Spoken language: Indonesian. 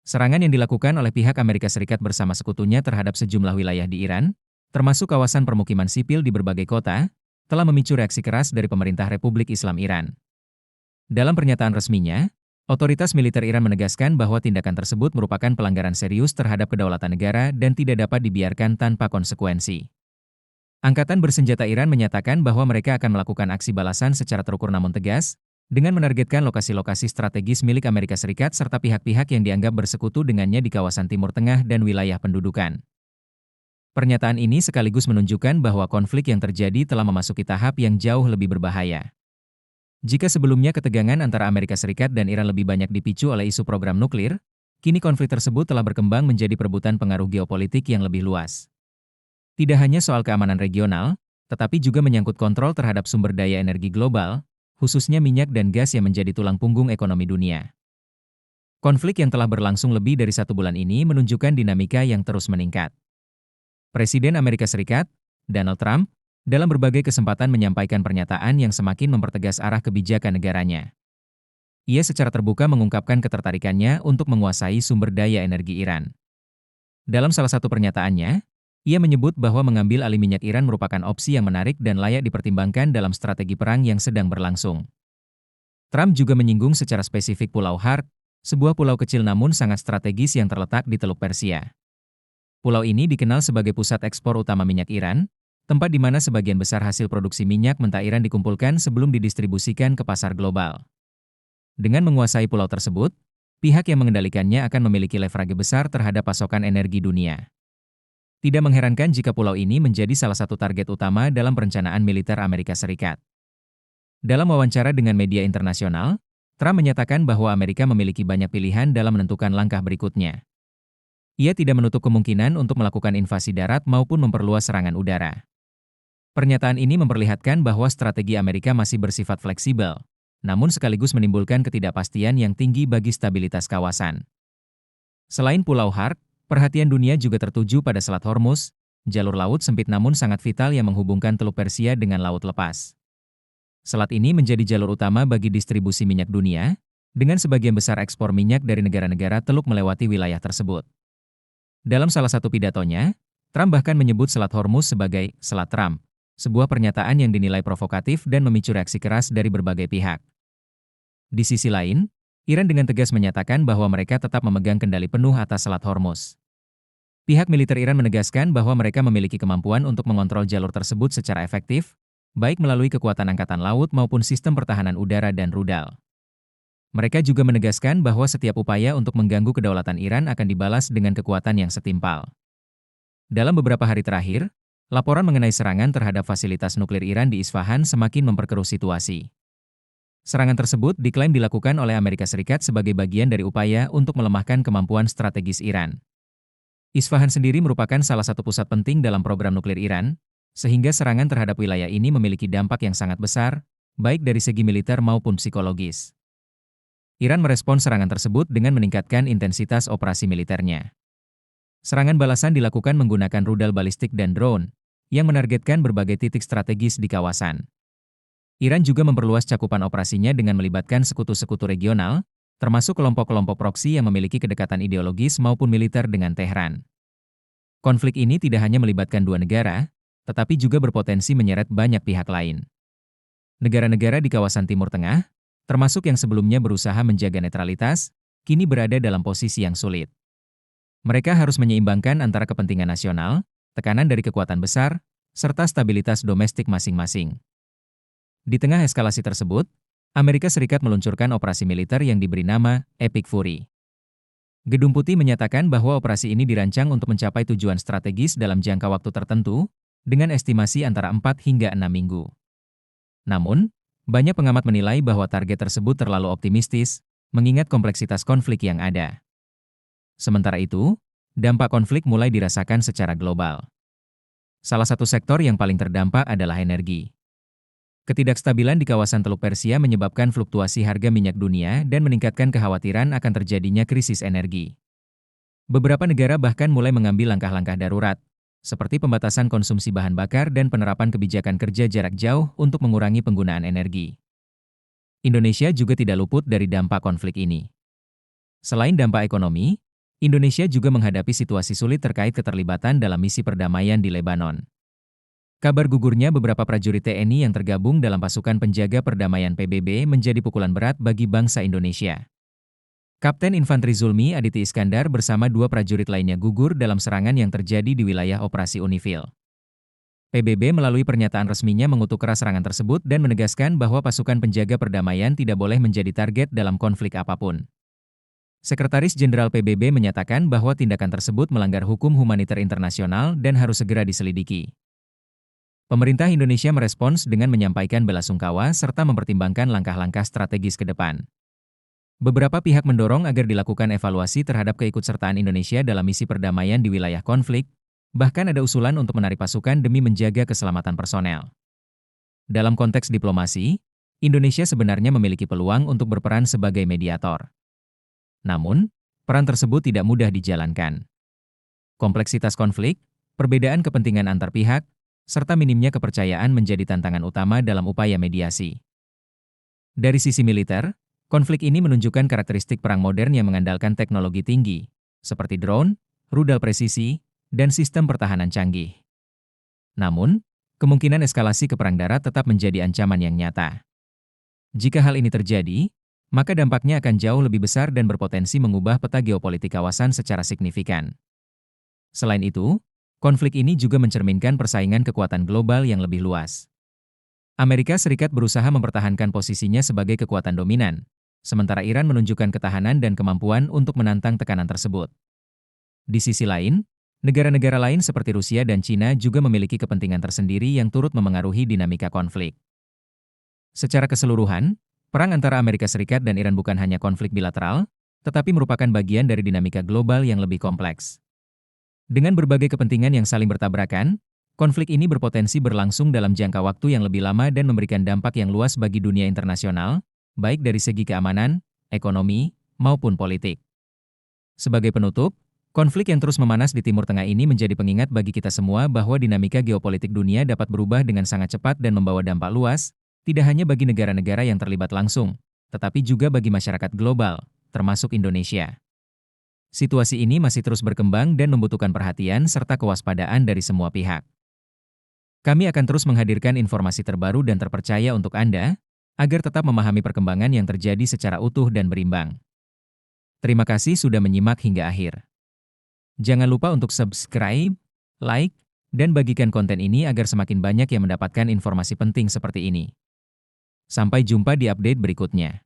Serangan yang dilakukan oleh pihak Amerika Serikat bersama sekutunya terhadap sejumlah wilayah di Iran, termasuk kawasan permukiman sipil di berbagai kota, telah memicu reaksi keras dari pemerintah Republik Islam Iran. Dalam pernyataan resminya, otoritas militer Iran menegaskan bahwa tindakan tersebut merupakan pelanggaran serius terhadap kedaulatan negara dan tidak dapat dibiarkan tanpa konsekuensi. Angkatan bersenjata Iran menyatakan bahwa mereka akan melakukan aksi balasan secara terukur namun tegas, dengan menargetkan lokasi-lokasi strategis milik Amerika Serikat serta pihak-pihak yang dianggap bersekutu dengannya di kawasan Timur Tengah dan wilayah pendudukan. Pernyataan ini sekaligus menunjukkan bahwa konflik yang terjadi telah memasuki tahap yang jauh lebih berbahaya. Jika sebelumnya ketegangan antara Amerika Serikat dan Iran lebih banyak dipicu oleh isu program nuklir, kini konflik tersebut telah berkembang menjadi perebutan pengaruh geopolitik yang lebih luas. Tidak hanya soal keamanan regional, tetapi juga menyangkut kontrol terhadap sumber daya energi global, khususnya minyak dan gas yang menjadi tulang punggung ekonomi dunia. Konflik yang telah berlangsung lebih dari 1 bulan ini menunjukkan dinamika yang terus meningkat. Presiden Amerika Serikat, Donald Trump, dalam berbagai kesempatan menyampaikan pernyataan yang semakin mempertegas arah kebijakan negaranya. Ia secara terbuka mengungkapkan ketertarikannya untuk menguasai sumber daya energi Iran. Dalam salah satu pernyataannya, ia menyebut bahwa mengambil alih minyak Iran merupakan opsi yang menarik dan layak dipertimbangkan dalam strategi perang yang sedang berlangsung. Trump juga menyinggung secara spesifik Pulau Hark, sebuah pulau kecil namun sangat strategis yang terletak di Teluk Persia. Pulau ini dikenal sebagai pusat ekspor utama minyak Iran, tempat di mana sebagian besar hasil produksi minyak mentah Iran dikumpulkan sebelum didistribusikan ke pasar global. Dengan menguasai pulau tersebut, pihak yang mengendalikannya akan memiliki leverage besar terhadap pasokan energi dunia. Tidak mengherankan jika pulau ini menjadi salah satu target utama dalam perencanaan militer Amerika Serikat. Dalam wawancara dengan media internasional, Trump menyatakan bahwa Amerika memiliki banyak pilihan dalam menentukan langkah berikutnya. Ia tidak menutup kemungkinan untuk melakukan invasi darat maupun memperluas serangan udara. Pernyataan ini memperlihatkan bahwa strategi Amerika masih bersifat fleksibel, namun sekaligus menimbulkan ketidakpastian yang tinggi bagi stabilitas kawasan. Selain Pulau Hark, perhatian dunia juga tertuju pada Selat Hormuz, jalur laut sempit namun sangat vital yang menghubungkan Teluk Persia dengan Laut Lepas. Selat ini menjadi jalur utama bagi distribusi minyak dunia, dengan sebagian besar ekspor minyak dari negara-negara Teluk melewati wilayah tersebut. Dalam salah satu pidatonya, Trump bahkan menyebut Selat Hormuz sebagai Selat Trump, sebuah pernyataan yang dinilai provokatif dan memicu reaksi keras dari berbagai pihak. Di sisi lain, Iran dengan tegas menyatakan bahwa mereka tetap memegang kendali penuh atas Selat Hormuz. Pihak militer Iran menegaskan bahwa mereka memiliki kemampuan untuk mengontrol jalur tersebut secara efektif, baik melalui kekuatan angkatan laut maupun sistem pertahanan udara dan rudal. Mereka juga menegaskan bahwa setiap upaya untuk mengganggu kedaulatan Iran akan dibalas dengan kekuatan yang setimpal. Dalam beberapa hari terakhir, laporan mengenai serangan terhadap fasilitas nuklir Iran di Isfahan semakin memperkeruh situasi. Serangan tersebut diklaim dilakukan oleh Amerika Serikat sebagai bagian dari upaya untuk melemahkan kemampuan strategis Iran. Isfahan sendiri merupakan salah satu pusat penting dalam program nuklir Iran, sehingga serangan terhadap wilayah ini memiliki dampak yang sangat besar, baik dari segi militer maupun psikologis. Iran merespons serangan tersebut dengan meningkatkan intensitas operasi militernya. Serangan balasan dilakukan menggunakan rudal balistik dan drone, yang menargetkan berbagai titik strategis di kawasan. Iran juga memperluas cakupan operasinya dengan melibatkan sekutu-sekutu regional, termasuk kelompok-kelompok proksi yang memiliki kedekatan ideologis maupun militer dengan Teheran. Konflik ini tidak hanya melibatkan dua negara, tetapi juga berpotensi menyeret banyak pihak lain. Negara-negara di kawasan Timur Tengah, termasuk yang sebelumnya berusaha menjaga netralitas, kini berada dalam posisi yang sulit. Mereka harus menyeimbangkan antara kepentingan nasional, tekanan dari kekuatan besar, serta stabilitas domestik masing-masing. Di tengah eskalasi tersebut, Amerika Serikat meluncurkan operasi militer yang diberi nama Epic Fury. Gedung Putih menyatakan bahwa operasi ini dirancang untuk mencapai tujuan strategis dalam jangka waktu tertentu, dengan estimasi antara 4 hingga 6 minggu. Namun, banyak pengamat menilai bahwa target tersebut terlalu optimistis, mengingat kompleksitas konflik yang ada. Sementara itu, dampak konflik mulai dirasakan secara global. Salah satu sektor yang paling terdampak adalah energi. Ketidakstabilan di kawasan Teluk Persia menyebabkan fluktuasi harga minyak dunia dan meningkatkan kekhawatiran akan terjadinya krisis energi. Beberapa negara bahkan mulai mengambil langkah-langkah darurat, seperti pembatasan konsumsi bahan bakar dan penerapan kebijakan kerja jarak jauh untuk mengurangi penggunaan energi. Indonesia juga tidak luput dari dampak konflik ini. Selain dampak ekonomi, Indonesia juga menghadapi situasi sulit terkait keterlibatan dalam misi perdamaian di Lebanon. Kabar gugurnya beberapa prajurit TNI yang tergabung dalam pasukan penjaga perdamaian PBB menjadi pukulan berat bagi bangsa Indonesia. Kapten Infanteri Zulmi Aditi Iskandar bersama 2 prajurit lainnya gugur dalam serangan yang terjadi di wilayah operasi Unifil. PBB melalui pernyataan resminya mengutuk keras serangan tersebut dan menegaskan bahwa pasukan penjaga perdamaian tidak boleh menjadi target dalam konflik apapun. Sekretaris Jenderal PBB menyatakan bahwa tindakan tersebut melanggar hukum humaniter internasional dan harus segera diselidiki. Pemerintah Indonesia merespons dengan menyampaikan belasungkawa serta mempertimbangkan langkah-langkah strategis ke depan. Beberapa pihak mendorong agar dilakukan evaluasi terhadap keikutsertaan Indonesia dalam misi perdamaian di wilayah konflik, bahkan ada usulan untuk menarik pasukan demi menjaga keselamatan personel. Dalam konteks diplomasi, Indonesia sebenarnya memiliki peluang untuk berperan sebagai mediator. Namun, peran tersebut tidak mudah dijalankan. Kompleksitas konflik, perbedaan kepentingan antar pihak, serta minimnya kepercayaan menjadi tantangan utama dalam upaya mediasi. Dari sisi militer, konflik ini menunjukkan karakteristik perang modern yang mengandalkan teknologi tinggi, seperti drone, rudal presisi, dan sistem pertahanan canggih. Namun, kemungkinan eskalasi ke perang darat tetap menjadi ancaman yang nyata. Jika hal ini terjadi, maka dampaknya akan jauh lebih besar dan berpotensi mengubah peta geopolitik kawasan secara signifikan. Selain itu, konflik ini juga mencerminkan persaingan kekuatan global yang lebih luas. Amerika Serikat berusaha mempertahankan posisinya sebagai kekuatan dominan, sementara Iran menunjukkan ketahanan dan kemampuan untuk menantang tekanan tersebut. Di sisi lain, negara-negara lain seperti Rusia dan Cina juga memiliki kepentingan tersendiri yang turut memengaruhi dinamika konflik. Secara keseluruhan, perang antara Amerika Serikat dan Iran bukan hanya konflik bilateral, tetapi merupakan bagian dari dinamika global yang lebih kompleks. Dengan berbagai kepentingan yang saling bertabrakan, konflik ini berpotensi berlangsung dalam jangka waktu yang lebih lama dan memberikan dampak yang luas bagi dunia internasional, baik dari segi keamanan, ekonomi, maupun politik. Sebagai penutup, konflik yang terus memanas di Timur Tengah ini menjadi pengingat bagi kita semua bahwa dinamika geopolitik dunia dapat berubah dengan sangat cepat dan membawa dampak luas, tidak hanya bagi negara-negara yang terlibat langsung, tetapi juga bagi masyarakat global, termasuk Indonesia. Situasi ini masih terus berkembang dan membutuhkan perhatian serta kewaspadaan dari semua pihak. Kami akan terus menghadirkan informasi terbaru dan terpercaya untuk Anda, agar tetap memahami perkembangan yang terjadi secara utuh dan berimbang. Terima kasih sudah menyimak hingga akhir. Jangan lupa untuk subscribe, like, dan bagikan konten ini agar semakin banyak yang mendapatkan informasi penting seperti ini. Sampai jumpa di update berikutnya.